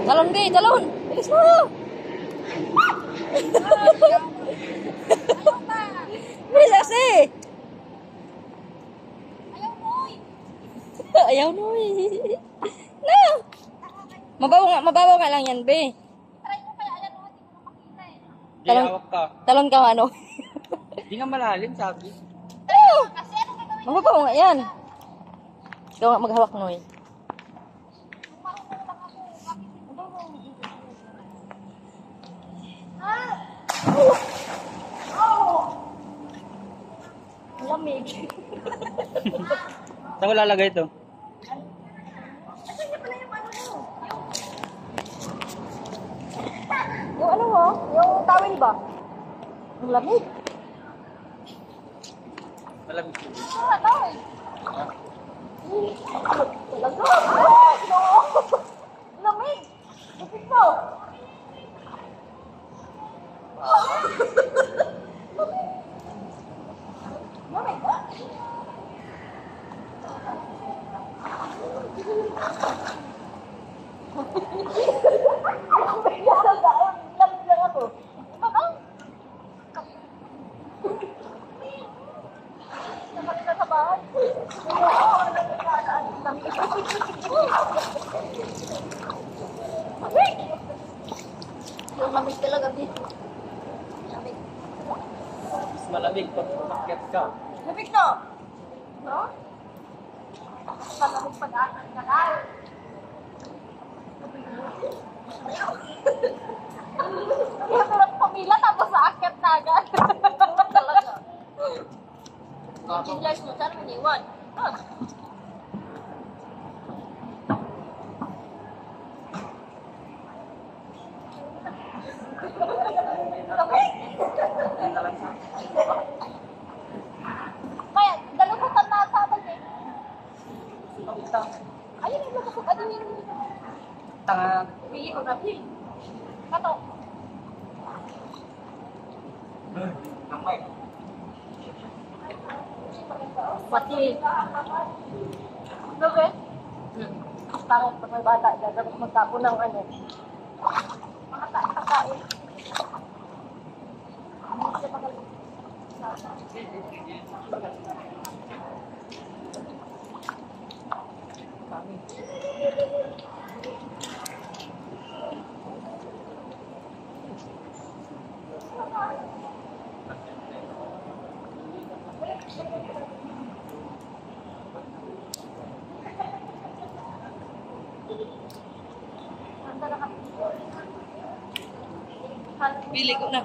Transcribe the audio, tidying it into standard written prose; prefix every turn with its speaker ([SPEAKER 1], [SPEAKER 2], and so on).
[SPEAKER 1] Talon, Bi, talon. Bilis mo. Bilis kasi. Ayaw, Noy. No. Mababaw nga lang yan, Be. Talon ka ano?
[SPEAKER 2] Hindi nga malalim, sabi.
[SPEAKER 1] Mababaw nga yan. Ikaw nga maghawak, Noy. Lamig.
[SPEAKER 2] Saan ko lalagay ito?
[SPEAKER 1] Yung ano mo? Yung towel ba? Yung lamig.
[SPEAKER 2] Malamig.
[SPEAKER 1] Towel. Talaga. Ah! No! Lamig. Lupit mo. Lamig ba? Lamig lang ako. Naman na sa bahay. Yung lamig talaga dito. Lamig.
[SPEAKER 2] Mas malamig pag umakyat ka.
[SPEAKER 1] Lamig no? No? Malamig pag-aakit ka na. Yung tulad pamila tapos aakyat na agad. Talaga. 18 years mo, saan mo iniwan? Kaya, dalukutan na sa atin eh. Ayun yung lusok. Ano yung
[SPEAKER 2] Tanga.
[SPEAKER 1] Pili ko na pili. Kato.
[SPEAKER 2] Kamay.
[SPEAKER 1] Pati. Ano ba? Takot pag may bata. Dapat magtapo ng ano. Mga kakain. Pili ko na,